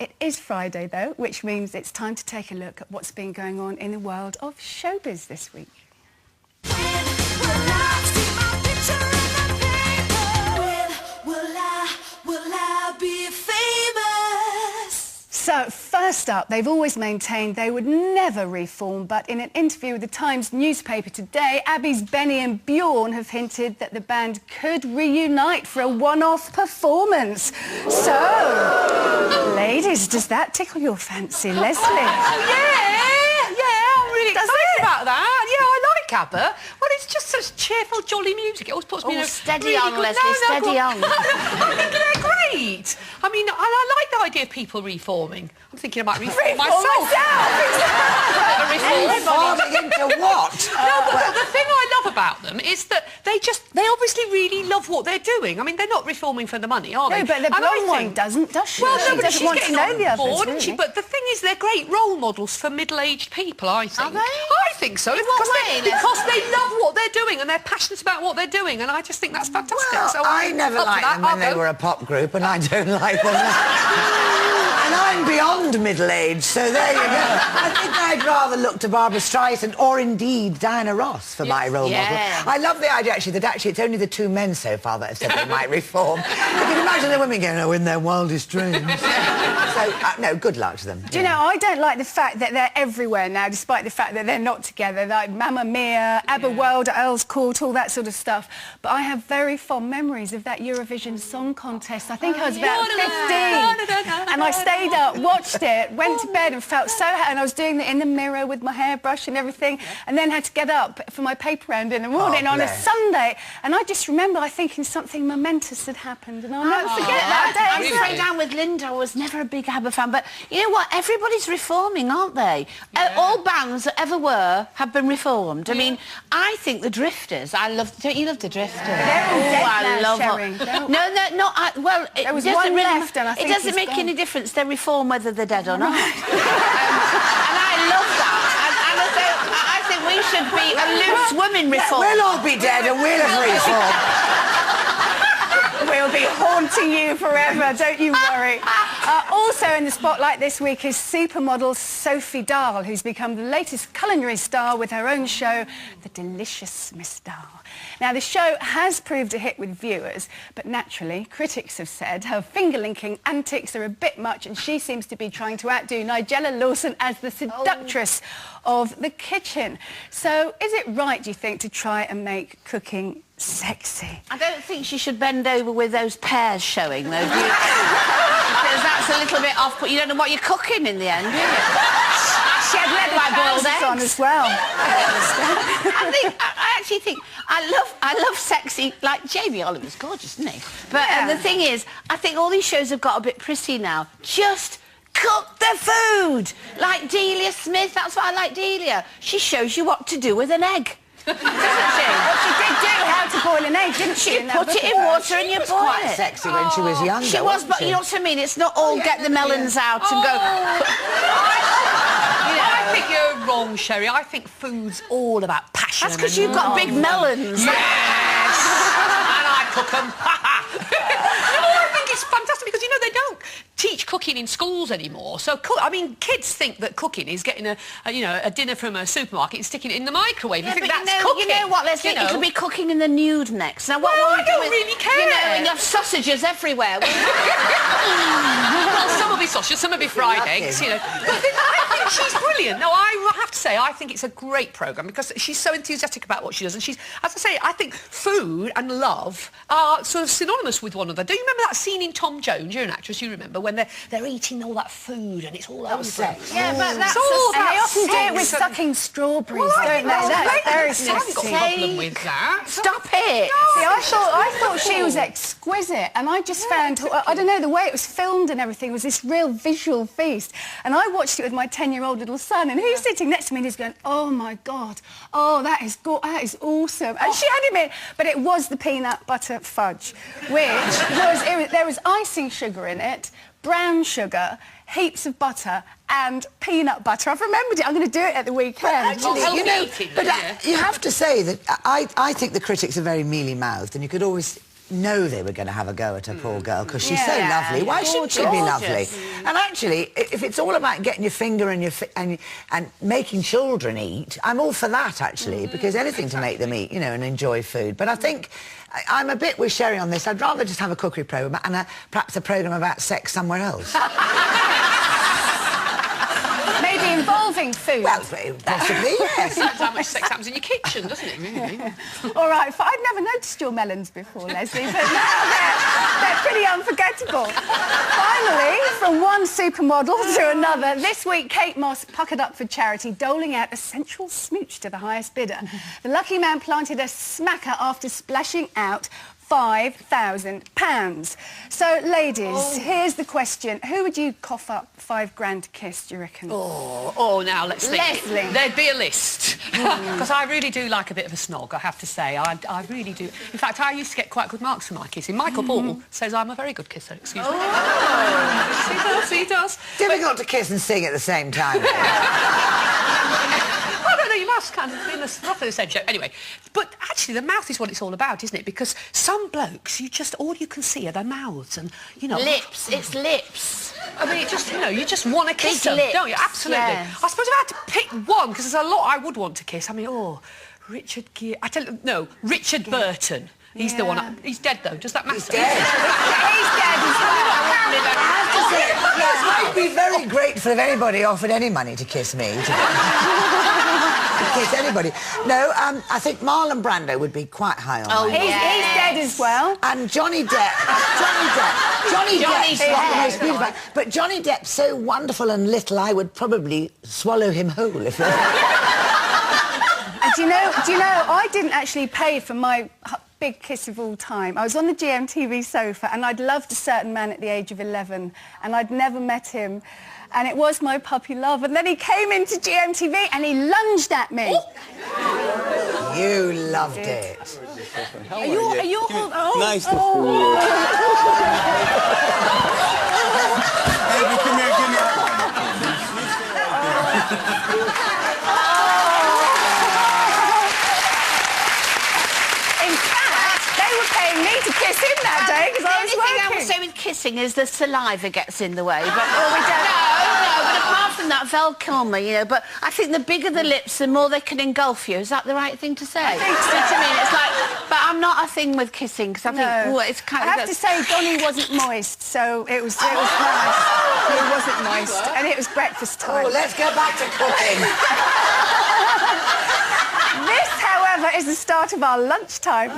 It is Friday, though, which means it's time to take a look at what's been going on in the world of showbiz this week. So, first up, they've always maintained they would never reform, but in an interview with the Times newspaper today, Abby's Benny and Bjorn have hinted that the band could reunite for a one-off performance. So, ladies, does that tickle your fancy, Leslie? I'm really excited about that. Yeah, I like ABBA. Well, it's just such cheerful, jolly music. It always puts me in a steady really on, good... Leslie, steady on. I think they're great. I mean, I like the idea of people reforming. I'm thinking I might reform myself. Reforming into what? No, but the thing I love about them is that they obviously really love what they're doing. I mean, they're not reforming for the money, are they? No, but the blonde one doesn't, does she? Well, she no, but doesn't she's want to getting know on the others, board, really. isn't she? But the thing is, they're great role models for middle-aged people, I think. Are they? I think so. In what way? Because they love what they're doing and they're passionate about what they're doing, and I just think that's fantastic. Well, so I never liked them when they were a pop group, and I don't like them now. And I'm beyond middle-aged, so there you go. I think I'd rather look to Barbara Streisand or indeed Diana Ross for my role model. I love the idea, actually, that it's only the two men so far that have said they might reform. I can imagine the women going, oh, in their wildest dreams. So, no, good luck to them. Do you know, I don't like the fact that they're everywhere now, despite the fact that they're not together, like Mamma Mia, ABBA World, Earl's Court, all that sort of stuff. But I have very fond memories of that Eurovision Song Contest. I think I was about 15, and I stayed up, watched it, went to bed and felt so happy, and I was doing it in the mirror with my hairbrush and everything, and then had to get up for my paper round in the morning on a Sunday, and I just remember thinking something momentous had happened, and I'll never forget that day. I'm straight down with Linda. I was never a big ABBA fan, but you know what? Everybody's reforming, aren't they? All bands that ever were have been reformed. I mean, I think the Drifters. Don't you love the Drifters? They're all dead I now, love Sherry. Well, there was one left, and I think it doesn't make any difference. They reform whether they're dead or not. And I love that. And I think we should be a loose women reform. We'll all be dead and we'll have reformed. We'll be haunting you forever, don't you worry. Also in the spotlight this week is supermodel Sophie Dahl, who's become the latest culinary star with her own show, The Delicious Miss Dahl. Now, the show has proved a hit with viewers, but naturally, critics have said her finger-linking antics are a bit much, and she seems to be trying to outdo Nigella Lawson as the seductress of the kitchen. So, is it right, do you think, to try and make cooking sexy? I don't think she should bend over with those pears showing, though, do you? Because that's a little bit off, but you don't know what you're cooking in the end, do you? She had leather trousers on as well. I actually think I love sexy. Like Jamie Oliver's gorgeous, isn't he? But the thing is, I think all these shows have got a bit pretty now. Just cook the food, like Delia Smith. That's why I like Delia. She shows you what to do with an egg. Doesn't she? Well, she did do how to boil an egg, didn't she? You put it in water and you boil it. She was quite sexy when she was younger. She was, but you know what I mean? It's not all get the melons out and go... I think you're wrong, Sherry. I think food's all about passion. That's because you've got big melons. Yes! And I cook them. I think it's fantastic because, you know, they don't teach cooking in schools anymore. So, I mean, kids think that cooking is getting a dinner from a supermarket and sticking it in the microwave. Yeah, you think but that's cooking. You know what, Leslie? You could be cooking in the nude next. Now, what I will don't do really care. You know, and you have sausages everywhere. Well, some will be sausage, some will be fried eggs, you know. But I think she's brilliant. No, I have to say, I think it's a great programme because she's so enthusiastic about what she does. And she's, as I say, I think food and love are sort of synonymous with one another. Do you remember that scene in Tom Jones? You're an actress, you remember, when they're eating all that food and it's all over sex. Yeah, but that's all And they about often do it with sex. sucking strawberries, Well, I don't think they? that's That's very great. I haven't got a sexy. problem with that. Stop it. See, I thought she was exquisite, and I just found, I don't know, the way it was filmed and everything was this real visual feast. And I watched it with my 10-year-old little son, and he's sitting next to me and he's going, oh my God, oh, that is awesome. And she had him in, but it was the peanut butter fudge, which was, there was icing sugar in it, brown sugar, heaps of butter and peanut butter. I've remembered it. I'm going to do it at the weekend. Actually, you know, but you have to say that I think the critics are very mealy-mouthed, and you could always know they were going to have a go at a poor girl because she's so Yeah. lovely. Why shouldn't she be lovely? And actually, if it's all about getting your finger in and making children eat, I'm all for that, actually, because anything to make them eat, you know, and enjoy food. But I think I'm a bit with Sherry on this. I'd rather just have a cookery programme and perhaps a programme about sex somewhere else. Maybe involving food. Well, possibly, yes. Depends how much sex happens in your kitchen, doesn't it, really? All right, I'd never noticed your melons before, Leslie, but now they're pretty unforgettable. Finally, from one supermodel to another, this week Kate Moss puckered up for charity, doling out a sensual smooch to the highest bidder. The lucky man planted a smacker after splashing out £5,000. So, ladies, here's the question. Who would you cough up £5,000 to kiss, do you reckon? Oh, now let's think. Leslie. There'd be a list. Because I really do like a bit of a snog, I have to say. I really do. In fact, I used to get quite good marks for my kissing. Michael Ball says I'm a very good kisser, excuse me. He does. Difficult to kiss and sing at the same time. I don't know, you must kind of be in roughly the same shape. Anyway, but actually the mouth is what it's all about, isn't it? Because some blokes, all you can see are their mouths and, you know... Lips, it's lips. I mean, you just want to kiss them, lips, don't you? Absolutely. yes. I suppose if I had to pick one, because there's a lot I would want to kiss. I mean, Richard Burton. He's the one. He's dead, though. Does that matter? He's dead. He's dead as well. I'd be very grateful if anybody offered any money to kiss me. To kiss anybody. No, I think Marlon Brando would be quite high on my list. He's dead as well. And Johnny Depp. Johnny Depp's not the most beautiful. But Johnny Depp's so wonderful and little, I would probably swallow him whole if... And do you know, I didn't actually pay for my big kiss of all time. I was on the GMTV sofa and I'd loved a certain man at the age of 11 and I'd never met him. And it was my puppy Love. And then he came into GMTV and he lunged at me. You loved it. Are you all... Nice to see you. Baby, come here, give me a me to kiss him that day because I was The only thing I working. would say with kissing is the saliva gets in the way. But but apart from that, Val Kilmer, you know. But I think the bigger the lips, the more they can engulf you. Is that the right thing to say? I think so. Do you know what I mean? It's like, but I'm not a thing with kissing because I think it's kind of. I have to say, Donnie wasn't moist, so it was nice. He wasn't moist, and it was breakfast time. Oh, let's go back to cooking. This, however, is the start of our lunchtime.